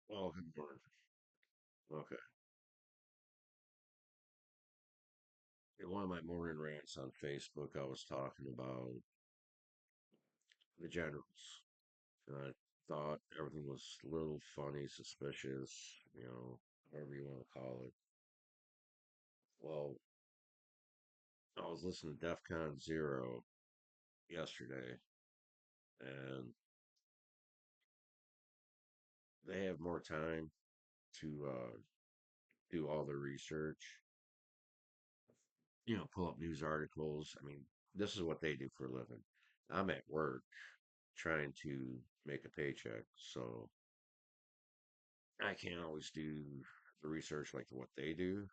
Well, good morning. Okay. In one of my morning rants on Facebook, I was talking about the generals. And I thought everything was a little funny, suspicious, whatever you want to call it. Well, I was listening to DEF CON Zero yesterday, and they have more time to do all the research, pull up news articles. I mean, this is what they do for a living. I'm at work trying to make a paycheck, so I can't always do the research like what they do,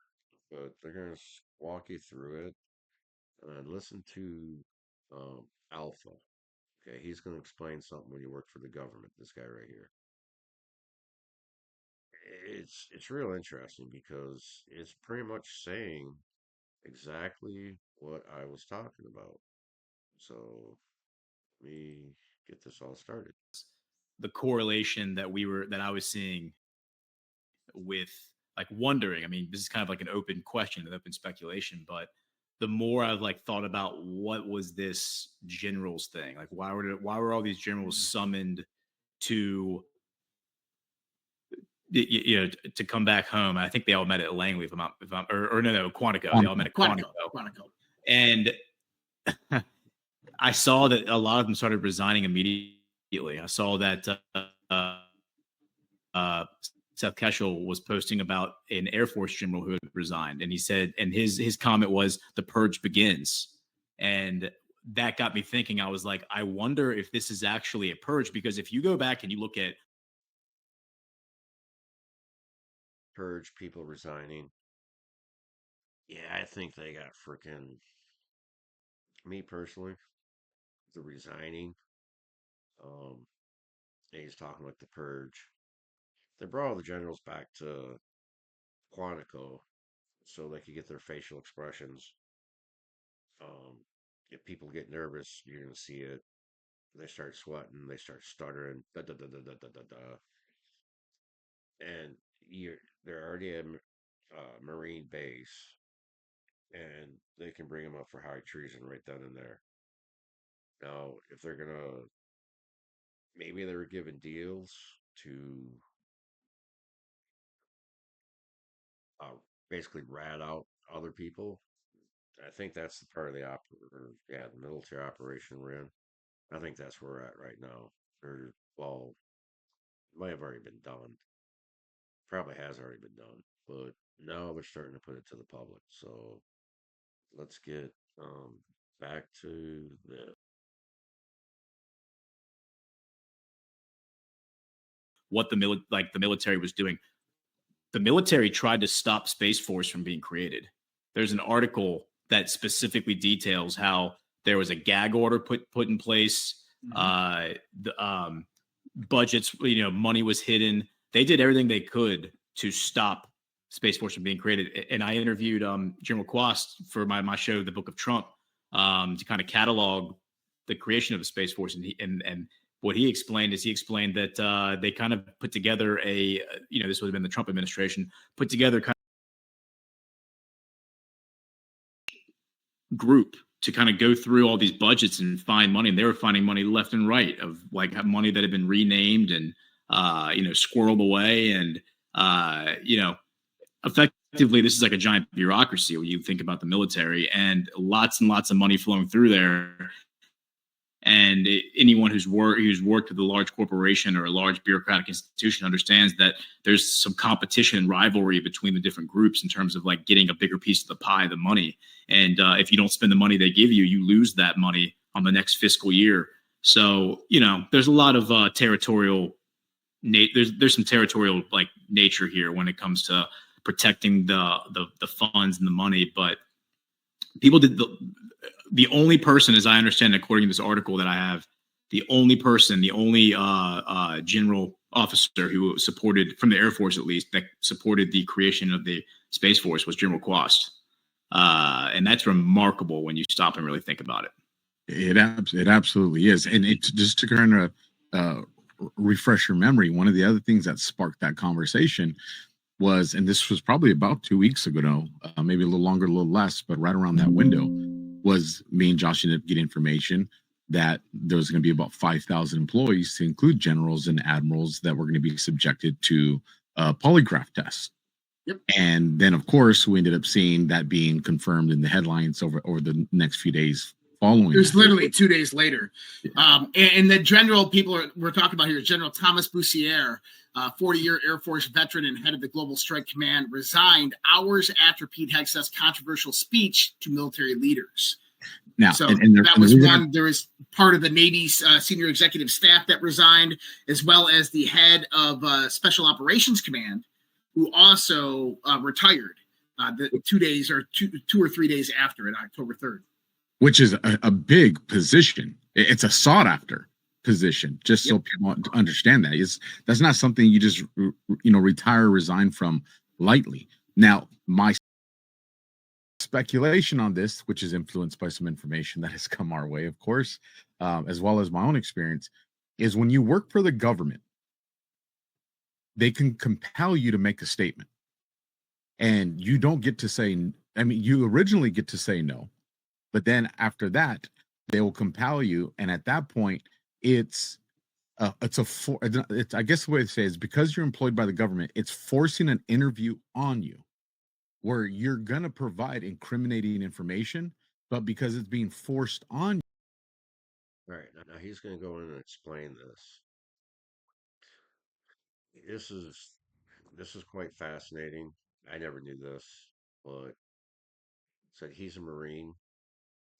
but they're going to walk you through it and listen to Alpha. Okay, he's going to explain something when you work for the government. This guy right here. It's real interesting because it's pretty much saying exactly what I was talking about. So let me get this all started. The correlation that I was seeing with like wondering. I mean, this is kind of like an open question, an open speculation, but the more I've like thought about what was this generals thing, like why were all these generals summoned to to come back home? I think they all met at Langley, if I'm or no Quantico. They all met at Quantico, and I saw that a lot of them started resigning immediately. I saw that uh, Seth Keshel was posting about an Air Force general who had resigned, and he said, and his comment was, "The purge begins," and that got me thinking. I was like, I wonder if this is actually a purge, because if you go back and you look at Purge people resigning. Yeah, I think they got freaking me personally. The resigning. Um, and he's talking like the purge. They brought all the generals back to Quantico so they could get their facial expressions. If people get nervous, you're gonna see it. They start sweating. They start stuttering. Da, da, da, da, da, da, da, da. And they're already at Marine base, and they can bring them up for high treason right then and there. Now, if they're gonna, maybe they were given deals to uh, basically rat out other people. I think that's the part of the military operation we're in. I think that's where we're at right now. Or well, it might have already been done. Probably has already been done, but now they're starting to put it to the public. So let's get back to the what the military was doing. The military tried to stop Space Force from being created. There's an article that specifically details how there was a gag order put in place. The budgets, money was hidden. They did everything they could to stop Space Force from being created. And I interviewed General Quast for my show, The Book of Trump, to kind of catalog the creation of the Space Force. And what he explained is that they kind of put together this would have been the Trump administration, put together kind of group to kind of go through all these budgets and find money. And they were finding money left and right of like money that had been renamed and, squirreled away. And, effectively, this is like a giant bureaucracy when you think about the military, and lots of money flowing through there. And anyone who's worked with a large corporation or a large bureaucratic institution understands that there's some competition and rivalry between the different groups in terms of like getting a bigger piece of the pie, the money. And if you don't spend the money they give you, you lose that money on the next fiscal year. So there's a lot of territorial. There's some territorial like nature here when it comes to protecting the funds and the money, but people did the only person, as I understand, according to this article that I have, the only general officer who supported, from the Air Force at least, that supported the creation of the Space Force was General Quast. And that's remarkable when you stop and really think about it. It absolutely is. And it just to kind of refresh your memory, one of the other things that sparked that conversation was, and this was probably about 2 weeks ago, no, maybe a little longer, a little less, but right around that window, was me and Josh ended up getting information that there was going to be about 5,000 employees, to include generals and admirals, that were going to be subjected to polygraph tests. Yep. And then, of course, we ended up seeing that being confirmed in the headlines over the next few days following. It was that. literally 2 days later. And the general we're talking about here is General Thomas Boussier, 40-year Air Force veteran and head of the Global Strike Command, resigned hours after Pete Hegseth's controversial speech to military leaders. Now, so and that was one. There was part of the Navy's senior executive staff that resigned, as well as the head of Special Operations Command, who also retired the 2 days or two or 3 days after it, October 3rd. Which is a big position. It's a sought after position, just so people understand that. That's not something you just retire, resign from lightly. Now, my speculation on this, which is influenced by some information that has come our way, of course, as well as my own experience, is when you work for the government, they can compel you to make a statement. And you don't get to say, you originally get to say no, but then after that, they will compel you. And at that point, I guess the way to say is, because you're employed by the government, it's forcing an interview on you where you're going to provide incriminating information, but because it's being forced on you. All right, now he's going to go in and explain this. This is quite fascinating. I never knew this, but said he's a Marine.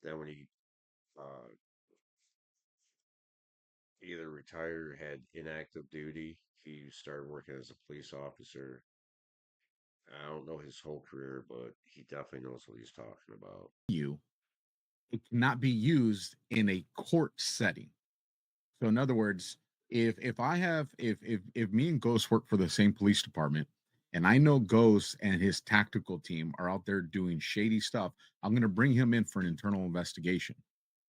Then when he either retired or had inactive duty, he started working as a police officer. I don't know his whole career, but he definitely knows what he's talking about. It cannot be used in a court setting. So in other words, if me and Ghost work for the same police department, and I know Ghost and his tactical team are out there doing shady stuff, I'm going to bring him in for an internal investigation.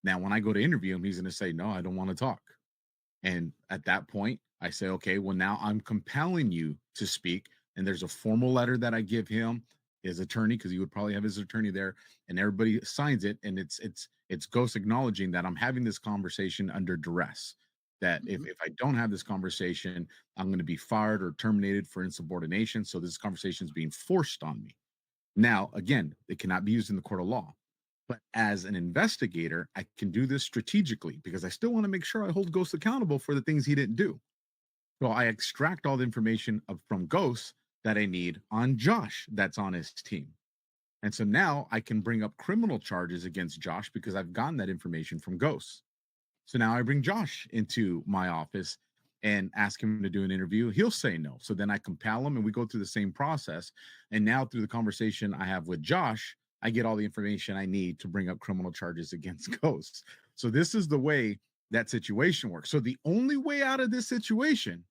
Now, when I go to interview him, he's going to say, "No, I don't want to talk." And at that point, I say, "Okay, well, now I'm compelling you to speak." And there's a formal letter that I give him, his attorney, because he would probably have his attorney there, and everybody signs it, and it's Ghost acknowledging that I'm having this conversation under duress. That if I don't have this conversation, I'm going to be fired or terminated for insubordination. So this conversation is being forced on me. Now, again, it cannot be used in the court of law. But as an investigator, I can do this strategically because I still want to make sure I hold Ghost accountable for the things he didn't do. So I extract all the information from Ghost that I need on Josh that's on his team. And so now I can bring up criminal charges against Josh because I've gotten that information from Ghost. So now I bring Josh into my office and ask him to do an interview. He'll say no. So then I compel him and we go through the same process. And now through the conversation I have with Josh, I get all the information I need to bring up criminal charges against Ghosts. So this is the way that situation works. So the only way out of this situation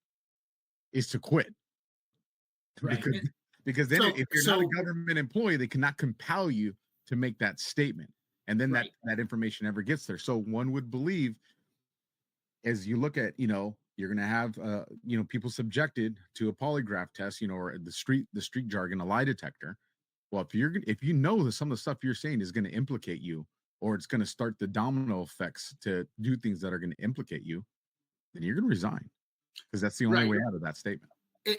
is to quit. Right. Because then if you're not a government employee, they cannot compel you to make that statement. And then that information never gets there. So one would believe, as you look at, you're going to have, people subjected to a polygraph test, or the street jargon, a lie detector. Well, if you know that some of the stuff you're saying is going to implicate you, or it's going to start the domino effects to do things that are going to implicate you, then you're going to resign, because that's the only way out of that statement.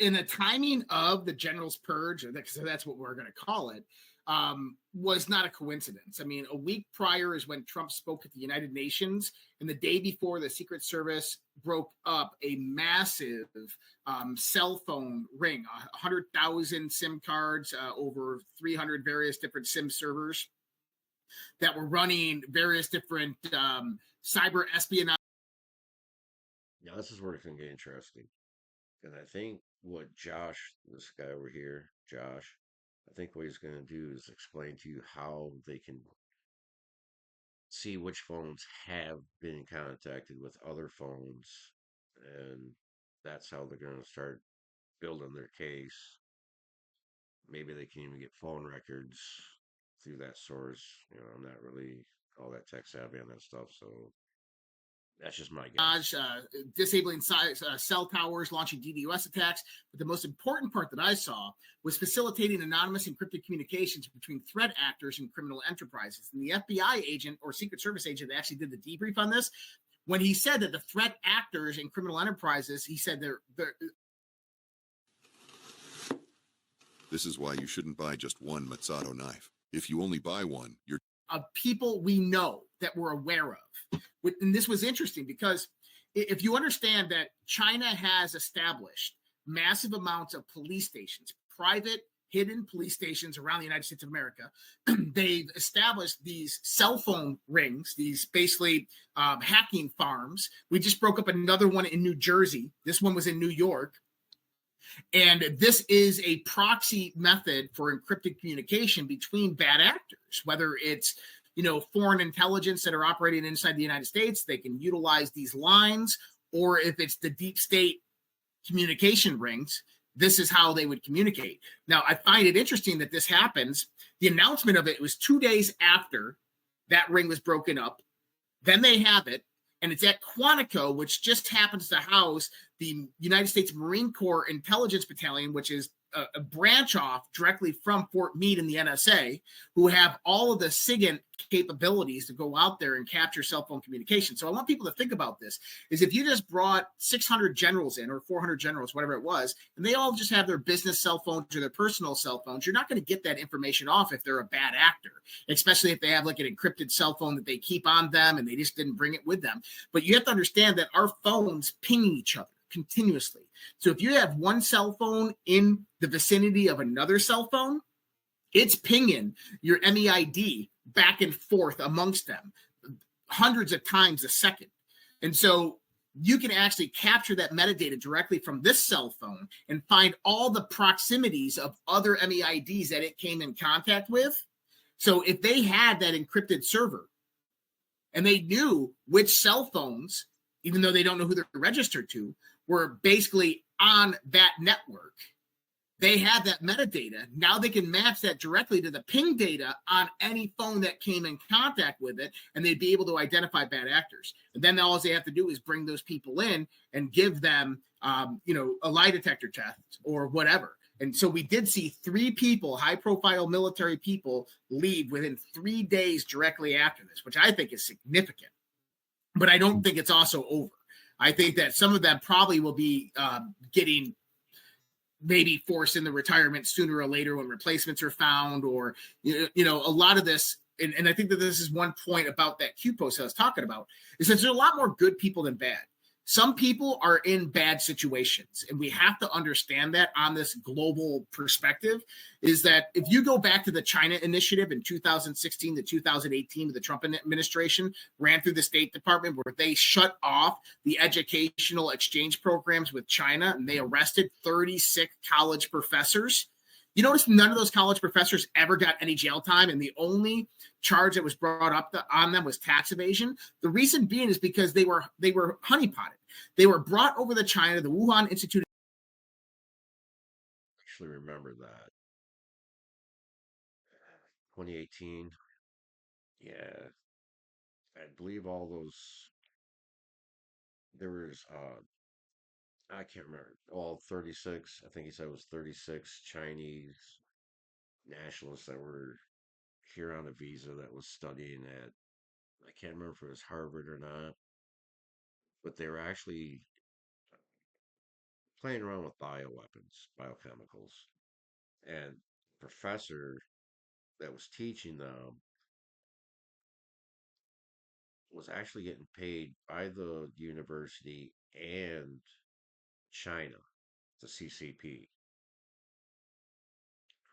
In the timing of the general's purge, so that's what we're going to call it, was not a coincidence. I mean, a week prior is when Trump spoke at the United Nations, and the day before, the Secret Service broke up a massive cell phone ring, 100,000 SIM cards, over 300 various different SIM servers that were running various different cyber espionage. Now, this is where it can get interesting. And I think what Josh, this guy over here, Josh, I think what he's going to do is explain to you how they can see which phones have been contacted with other phones. And that's how they're going to start building their case. Maybe they can even get phone records through that source. I'm not really all that tech savvy on that stuff. So That's just my guess. disabling cell towers, launching DDoS attacks. But the most important part that I saw was facilitating anonymous encrypted communications between threat actors and criminal enterprises. And the FBI agent or Secret Service agent that actually did the debrief on this, when he said that the threat actors and criminal enterprises, he said they're This is why you shouldn't buy just one Mazzato knife. If you only buy one, you're people we know that we're aware of. And this was interesting because if you understand that China has established massive amounts of police stations, private hidden police stations around the United States of America, they've established these cell phone rings, these basically hacking farms. We just broke up another one in New Jersey. This one was in New York. And this is a proxy method for encrypted communication between bad actors, whether it's foreign intelligence that are operating inside the United States, they can utilize these lines, or if it's the deep state communication rings, this is how they would communicate. Now, I find it interesting that this happens. The announcement of it was 2 days after that ring was broken up. Then they have it, and it's at Quantico, which just happens to house the United States Marine Corps Intelligence Battalion, which is a branch off directly from Fort Meade in the NSA, who have all of the SIGINT capabilities to go out there and capture cell phone communication. So I want people to think about this, is if you just brought 600 generals in or 400 generals, whatever it was, and they all just have their business cell phones or their personal cell phones, you're not going to get that information off if they're a bad actor, especially if they have like an encrypted cell phone that they keep on them and they just didn't bring it with them. But you have to understand that our phones ping each other continuously. So if you have one cell phone in the vicinity of another cell phone, it's pinging your MEID back and forth amongst them hundreds of times a second. And so you can actually capture that metadata directly from this cell phone and find all the proximities of other MEIDs that it came in contact with. So if they had that encrypted server and they knew which cell phones, even though they don't know who they're registered to, were basically on that network, they had that metadata. Now they can match that directly to the ping data on any phone that came in contact with it, and they'd be able to identify bad actors. And then all they have to do is bring those people in and give them, a lie detector test or whatever. And so we did see 3 people, high-profile military people, leave within 3 days directly after this, which I think is significant. But I don't think it's also over. I think that some of them probably will be getting maybe forced into retirement sooner or later when replacements are found, or a lot of this. And I think that this is one point about that Q post I was talking about, is that there's a lot more good people than bad. Some people are in bad situations, and we have to understand that on this global perspective, is that if you go back to the China initiative in 2016 to 2018, the Trump administration ran through the State Department where they shut off the educational exchange programs with China, and they arrested 36 college professors. You notice none of those college professors ever got any jail time, and the only charge that was brought up on them was tax evasion. The reason being is because they were honeypotted. They were brought over to China, the Wuhan Institute. Actually, remember that 2018. Yeah, I believe all those. There was I can't remember all 36. I think he said it was 36 Chinese nationalists that were here on a visa that was studying at, I can't remember if it was Harvard or not, but they were actually playing around with bioweapons, biochemicals. And professor that was teaching them was actually getting paid by the university and China, the CCP.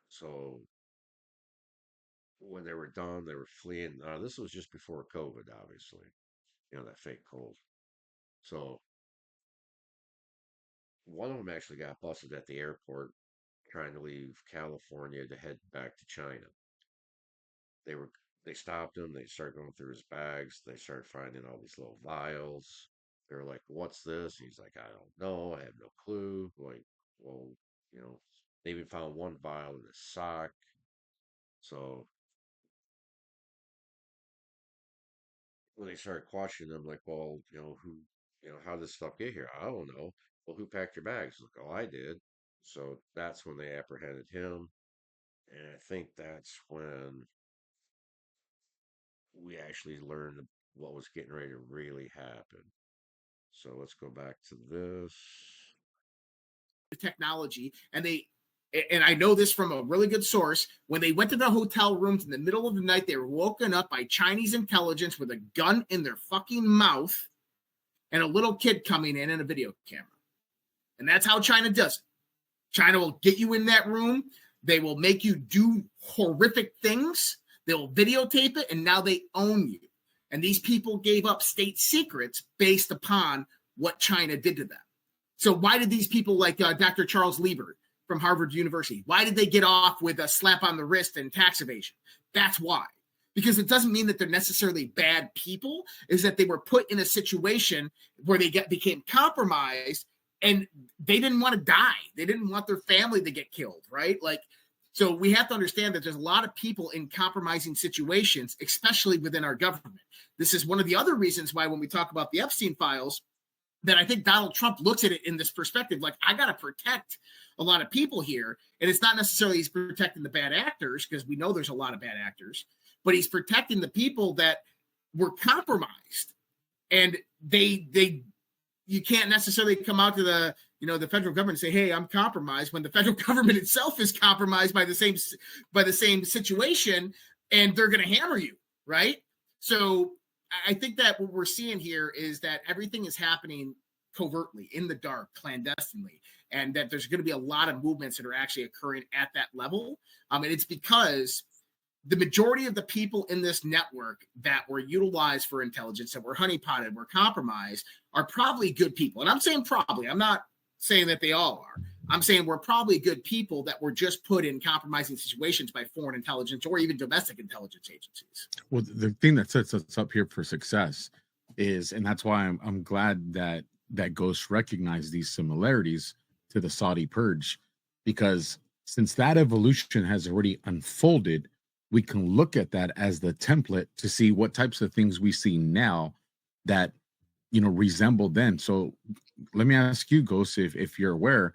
So when they were done, they were fleeing. This was just before COVID, obviously, that fake cold. So one of them actually got busted at the airport trying to leave California to head back to China. They were they stopped him. They started going through his bags. They started finding all these little vials. They were like, "What's this?" He's like, "I don't know. I have no clue." Like, well, they even found one vial in his sock. So when they started questioning them, like, well, how did this stuff get here? I don't know. Well, who packed your bags? Like, oh, I did. So that's when they apprehended him. And I think that's when we actually learned what was getting ready to really happen. So let's go back to this. The technology, and I know this from a really good source. When they went to the hotel rooms in the middle of the night, they were woken up by Chinese intelligence with a gun in their fucking mouth and a little kid coming in and a video camera. And that's how China does it. China will get you in that room. They will make you do horrific things. They will videotape it, and now they own you. And these people gave up state secrets based upon what China did to them. So why did these people like Dr. Charles Lieber from Harvard University, why did they get off with a slap on the wrist and tax evasion? That's why. Because it doesn't mean that they're necessarily bad people, is that they were put in a situation where they became compromised and they didn't want to die. They didn't want their family to get killed, right? Like, so we have to understand that there's a lot of people in compromising situations, especially within our government. This is one of the other reasons why when we talk about the Epstein files, that I think Donald Trump looks at it in this perspective, like, I got to protect a lot of people here. And it's not necessarily he's protecting the bad actors, because we know there's a lot of bad actors, but he's protecting the people that were compromised. And you can't necessarily come out to the federal government and say, hey, I'm compromised, when the federal government itself is compromised by the same situation, and they're going to hammer you, right? So I think that what we're seeing here is that everything is happening covertly, in the dark, clandestinely, and that there's going to be a lot of movements that are actually occurring at that level. And it's because the majority of the people in this network that were utilized for intelligence, that were honeypotted, were compromised, are probably good people. And I'm saying probably. I'm not saying that they all are. I'm saying we're probably good people that were just put in compromising situations by foreign intelligence or even domestic intelligence agencies. Well, the thing that sets us up here for success is, and that's why I'm glad that Ghost recognized these similarities to the Saudi purge, because since that evolution has already unfolded, we can look at that as the template to see what types of things we see now that resemble then. So let me ask you, Ghost, if you're aware,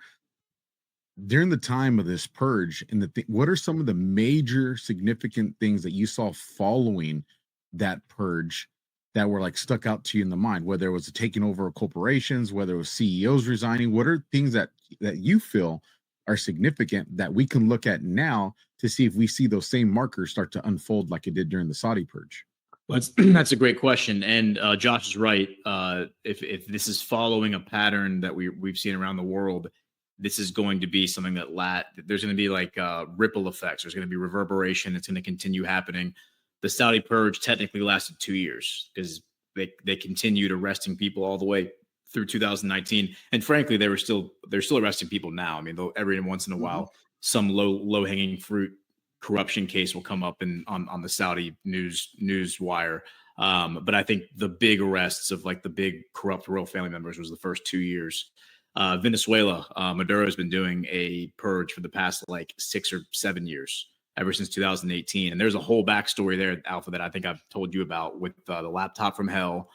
during the time of this purge, and what are some of the major significant things that you saw following that purge that were like stuck out to you in the mind, whether it was taking over of corporations, whether it was CEOs resigning? What are things that you feel are significant that we can look at now to see if we see those same markers start to unfold like it did during the Saudi purge? Well, that's a great question, and Josh is right. If this is following a pattern that we've seen around the world, this is going to be something that there's going to be like ripple effects. There's going to be reverberation. It's going to continue happening. The Saudi purge technically lasted 2 years because they continued arresting people all the way through 2019, and frankly, they're still arresting people now. I mean, though every once in a while, some low hanging fruit corruption case will come up on the Saudi news wire. But I think the big arrests of like the big corrupt royal family members was the first 2 years. Venezuela, Maduro has been doing a purge for the past like 6 or 7 years, ever since 2018. And there's a whole backstory there, Alpha, that I think I've told you about with the laptop from hell,